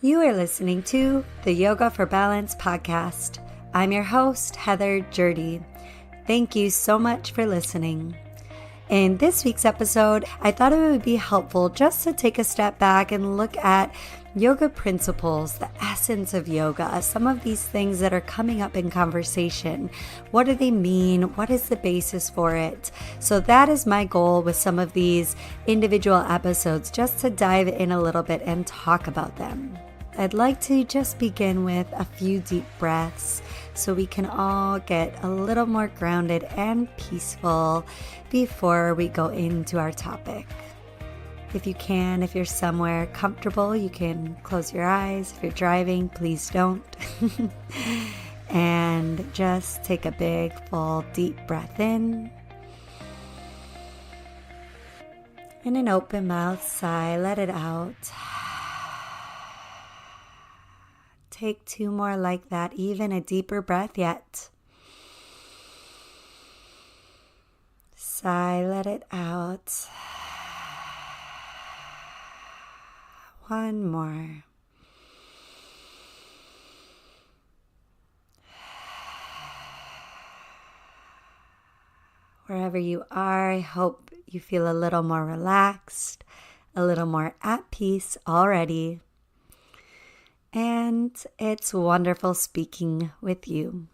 You are listening to the Yoga for Balance podcast. I'm your host, Heather Jurdy. Thank you so much for listening. In this week's episode, I thought it would be helpful just to take a step back and look at yoga principles, the essence of yoga, some of these things that are coming up in conversation. What do they mean? What is the basis for it? So that is my goal with some of these individual episodes, just to dive in a little bit and talk about them. I'd like to just begin with a few deep breaths so we can all get a little more grounded and peaceful before we go into our topic. If you can, if you're somewhere comfortable, you can close your eyes. If you're driving, please don't. And just take a big, full, deep breath in. And an open mouth sigh, let it out. Take two more like that, even a deeper breath yet. Sigh, let it out. One more. Wherever you are, I hope you feel a little more relaxed, a little more at peace already. And it's wonderful speaking with you.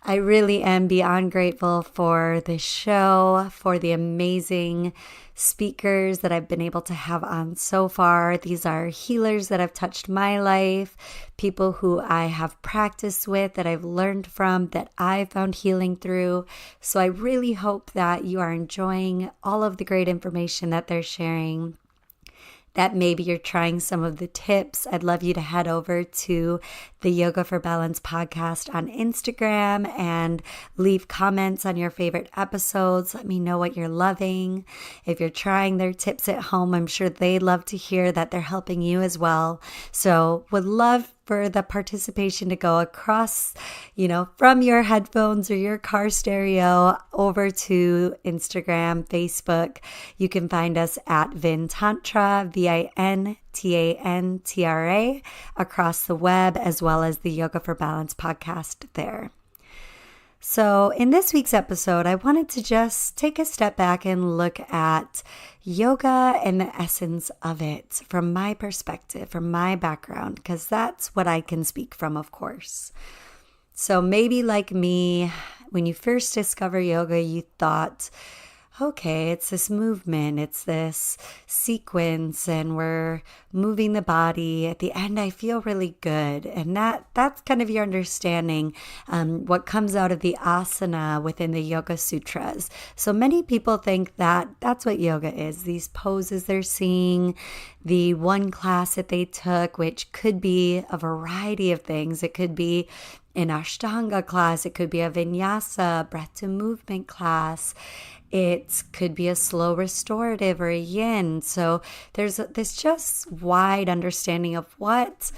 I really am beyond grateful for this show, for the amazing speakers that I've been able to have on so far. These are healers that have touched my life, people who I have practiced with, that I've learned from, that I found healing through. So I really hope that you are enjoying all of the great information that they're sharing, that maybe you're trying some of the tips. I'd love you to head over to the Yoga for Balance podcast on Instagram and leave comments on your favorite episodes. Let me know what you're loving. If you're trying their tips at home, I'm sure they'd love to hear that they're helping you as well. So would love for the participation to go across, from your headphones or your car stereo over to Instagram, Facebook. You can find us at Tantra, Vintantra, across the web, as well as the Yoga for Balance podcast there. So in this week's episode, I wanted to just take a step back and look at yoga and the essence of it from my perspective, from my background, because that's what I can speak from, of course. So maybe like me, when you first discover yoga, you thought, okay, it's this movement, it's this sequence, and we're moving the body. At the end, I feel really good. And that's kind of your understanding, what comes out of the asana within the Yoga Sutras. So many people think that that's what yoga is, these poses they're seeing, the one class that they took, which could be a variety of things. It could be an Ashtanga class, it could be a Vinyasa, breath to movement class. It could be a slow restorative or a yin. So there's this just wide understanding of what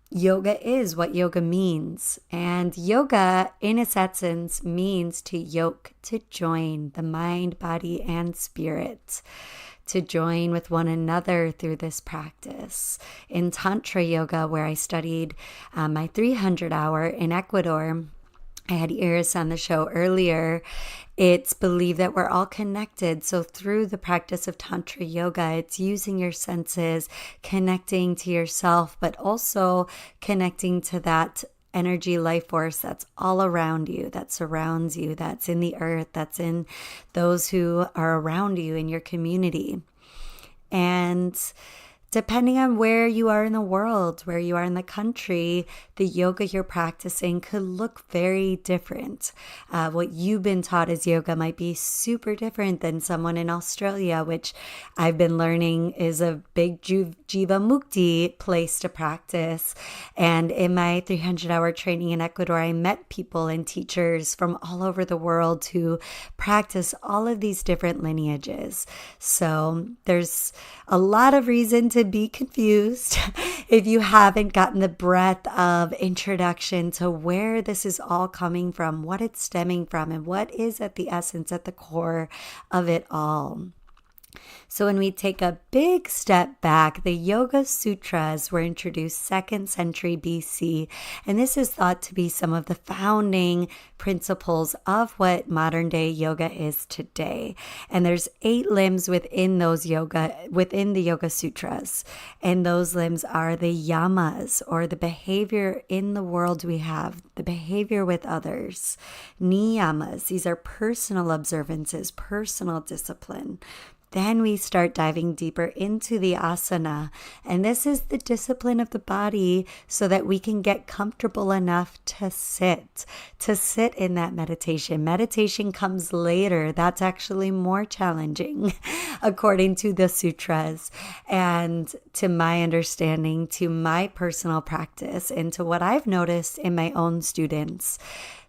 yoga is, what yoga means. And yoga, in its essence, means to yoke, to join the mind, body, and spirit, to join with one another through this practice. In Tantra yoga, where I studied my 300 hour in Ecuador, I had Iris on the show earlier. It's believed that we're all connected. So through the practice of Tantra yoga, it's using your senses, connecting to yourself, but also connecting to that energy life force that's all around you, that surrounds you, that's in the earth, that's in those who are around you in your community. And depending on where you are in the world, where you are in the country, the yoga you're practicing could look very different. What you've been taught as yoga might be super different than someone in Australia, which I've been learning is a big Jiva Mukti place to practice. And in my 300-hour training in Ecuador, I met people and teachers from all over the world who practice all of these different lineages. So there's a lot of reason to be confused if you haven't gotten the breadth of introduction to where this is all coming from, what it's stemming from, and what is at the essence, at the core of it all. So when we take a big step back, the Yoga Sutras were introduced 2nd century BC, and this is thought to be some of the founding principles of what modern day yoga is today. And there's 8 limbs within the Yoga Sutras, and those limbs are the yamas, or the behavior in the world we have, the behavior with others. Niyamas, these are personal observances, personal discipline. Then we start diving deeper into the asana, and this is the discipline of the body so that we can get comfortable enough to sit in that meditation. Meditation comes later. That's actually more challenging, according to the sutras, and to my understanding, to my personal practice, and to what I've noticed in my own students.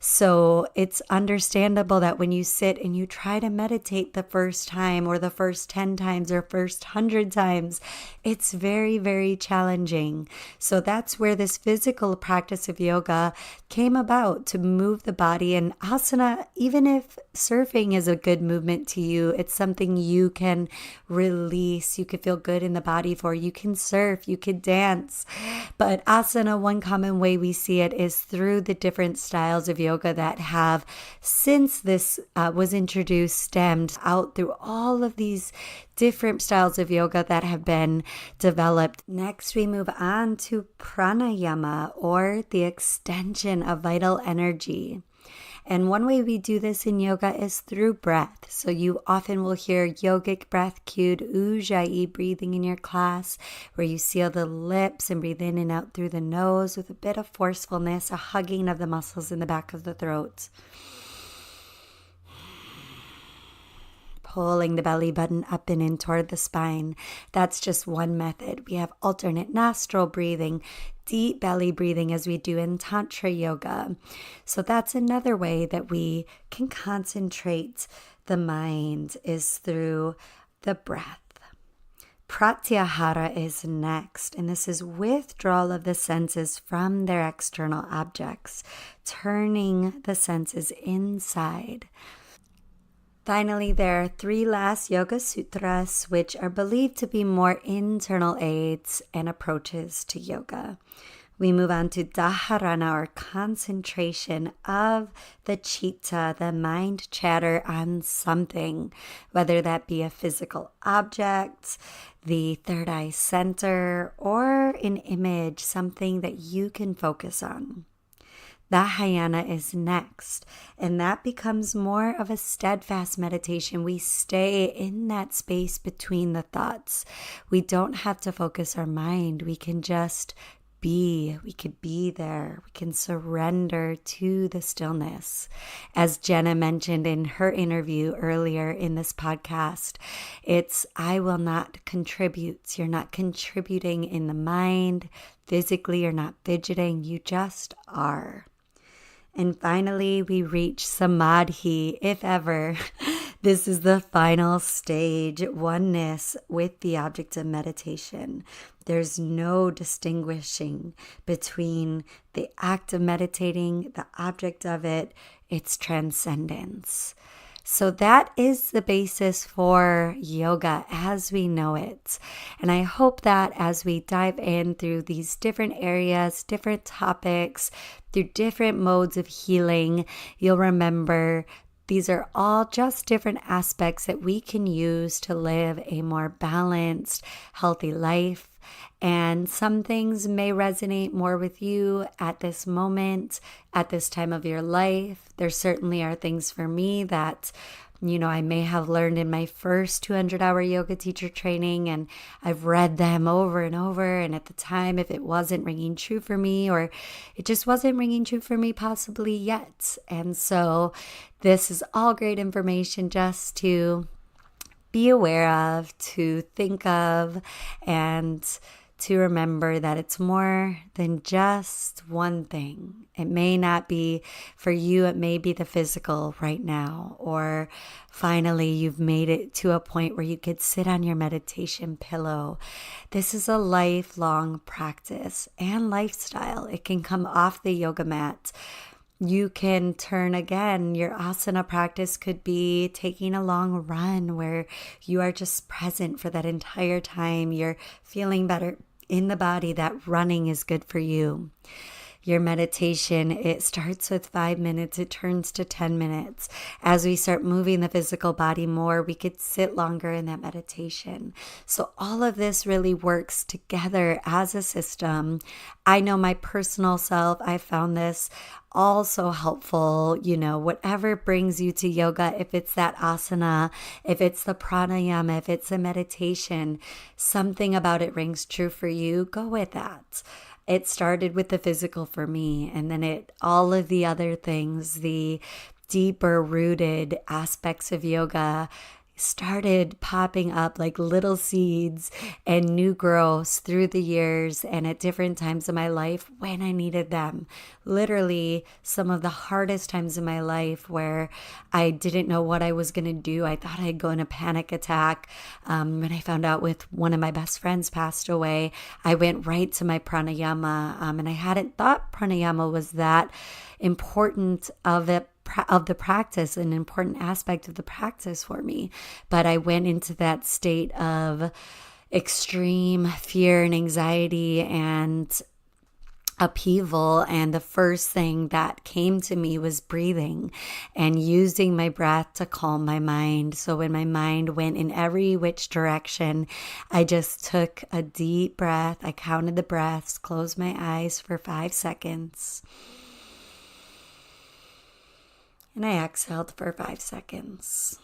So it's understandable that when you sit and you try to meditate the first time, or the first 10 times, or first 100 times, it's very, very challenging. So that's where this physical practice of yoga came about, to move the body. And asana, even if surfing is a good movement to you, it's something you can release. You could feel good in the body for. You can surf, you could dance. But asana, one common way we see it is through the different styles of yoga that have, since this was introduced, stemmed out through all of these different styles of yoga that have been developed. Next, we move on to pranayama, or the extension of vital energy. And one way we do this in yoga is through breath. So you often will hear yogic breath cued, ujjayi, breathing in your class, where you seal the lips and breathe in and out through the nose with a bit of forcefulness, a hugging of the muscles in the back of the throat. Pulling the belly button up and in toward the spine. That's just one method. We have alternate nostril breathing, deep belly breathing, as we do in Tantra yoga. So that's another way that we can concentrate the mind, is through the breath. Pratyahara is next, and this is withdrawal of the senses from their external objects, turning the senses inside. Finally, there are 3 last Yoga Sutras, which are believed to be more internal aids and approaches to yoga. We move on to Dharana, or concentration of the chitta, the mind chatter on something, whether that be a physical object, the third eye center, or an image, something that you can focus on. Dhyana is next, and that becomes more of a steadfast meditation. We stay in that space between the thoughts. We don't have to focus our mind. We can just be. We could be there. We can surrender to the stillness. As Jenna mentioned in her interview earlier in this podcast, it's I will not contribute. You're not contributing in the mind. Physically, you're not fidgeting. You just are. And finally, we reach Samadhi, if ever. This is the final stage, oneness with the object of meditation. There's no distinguishing between the act of meditating, the object of it, its transcendence. So that is the basis for yoga as we know it. And I hope that as we dive in through these different areas, different topics, through different modes of healing, you'll remember these are all just different aspects that we can use to live a more balanced, healthy life. And some things may resonate more with you at this moment, at this time of your life. There certainly are things for me that, I may have learned in my first 200-hour yoga teacher training, and I've read them over and over. And at the time, if it wasn't ringing true for me, or it just wasn't ringing true for me possibly yet. And so this is all great information just to be aware of, to think of, and to remember that it's more than just one thing. It may not be for you, it may be the physical right now, or finally you've made it to a point where you could sit on your meditation pillow. This is a lifelong practice and lifestyle. It can come off the yoga mat You can turn again. Your asana practice could be taking a long run where you are just present for that entire time. You're feeling better in the body, that running is good for you. Your meditation, it starts with 5 minutes, it turns to 10 minutes. As we start moving the physical body more, we could sit longer in that meditation. So all of this really works together as a system. I know my personal self, I found this also helpful, whatever brings you to yoga, if it's that asana, if it's the pranayama, if it's a meditation, something about it rings true for you, go with that. It started with the physical for me, and then all of the other things, the deeper rooted aspects of yoga started popping up like little seeds and new growths through the years and at different times of my life when I needed them. Literally, some of the hardest times in my life where I didn't know what I was going to do. I thought I'd go in a panic attack. When I found out with one of my best friends passed away, I went right to my pranayama, and I hadn't thought pranayama was that important of the practice, an important aspect of the practice for me. But I went into that state of extreme fear and anxiety and upheaval, and the first thing that came to me was breathing and using my breath to calm my mind. So when my mind went in every which direction, I just took a deep breath. I counted the breaths, closed my eyes for 5 seconds, and I exhaled for 5 seconds.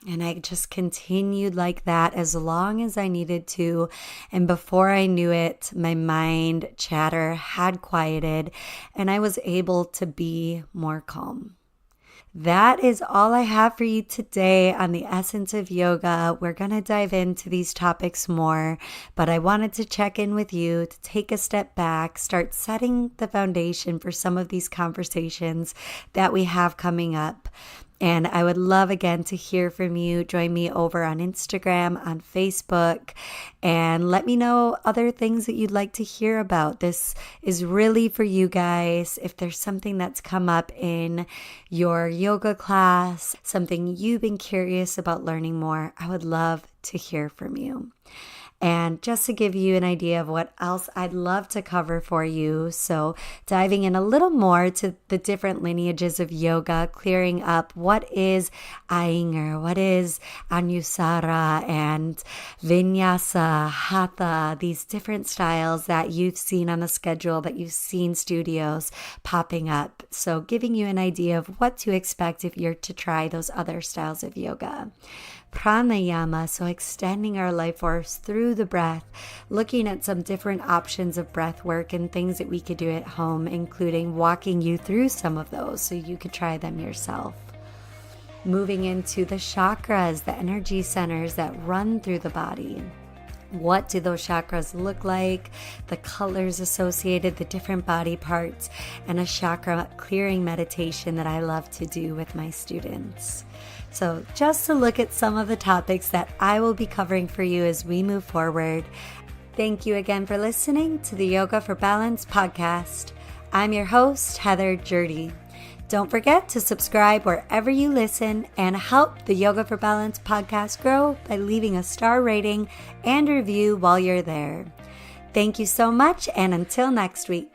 And I just continued like that as long as I needed to. And before I knew it, my mind chatter had quieted and I was able to be more calm. That is all I have for you today on the essence of yoga. We're going to dive into these topics more, but I wanted to check in with you to take a step back, start setting the foundation for some of these conversations that we have coming up. And I would love, again, to hear from you. Join me over on Instagram, on Facebook, and let me know other things that you'd like to hear about. This is really for you guys. If there's something that's come up in your yoga class, something you've been curious about learning more, I would love to hear from you. And just to give you an idea of what else I'd love to cover for you, so diving in a little more to the different lineages of yoga, clearing up what is Iyengar, what is Anusara and Vinyasa, Hatha, these different styles that you've seen on the schedule, that you've seen studios popping up. So giving you an idea of what to expect if you're to try those other styles of yoga. Pranayama, so extending our life force through the breath, looking at some different options of breath work and things that we could do at home, including walking you through some of those so you could try them yourself. Moving into the chakras, the energy centers that run through the body. What do those chakras look like? The colors associated, the different body parts, and a chakra clearing meditation that I love to do with my students. So just to look at some of the topics that I will be covering for you as we move forward. Thank you again for listening to the Yoga for Balance podcast. I'm your host, Heather Jurdy. Don't forget to subscribe wherever you listen and help the Yoga for Balance podcast grow by leaving a star rating and review while you're there. Thank you so much, and until next week.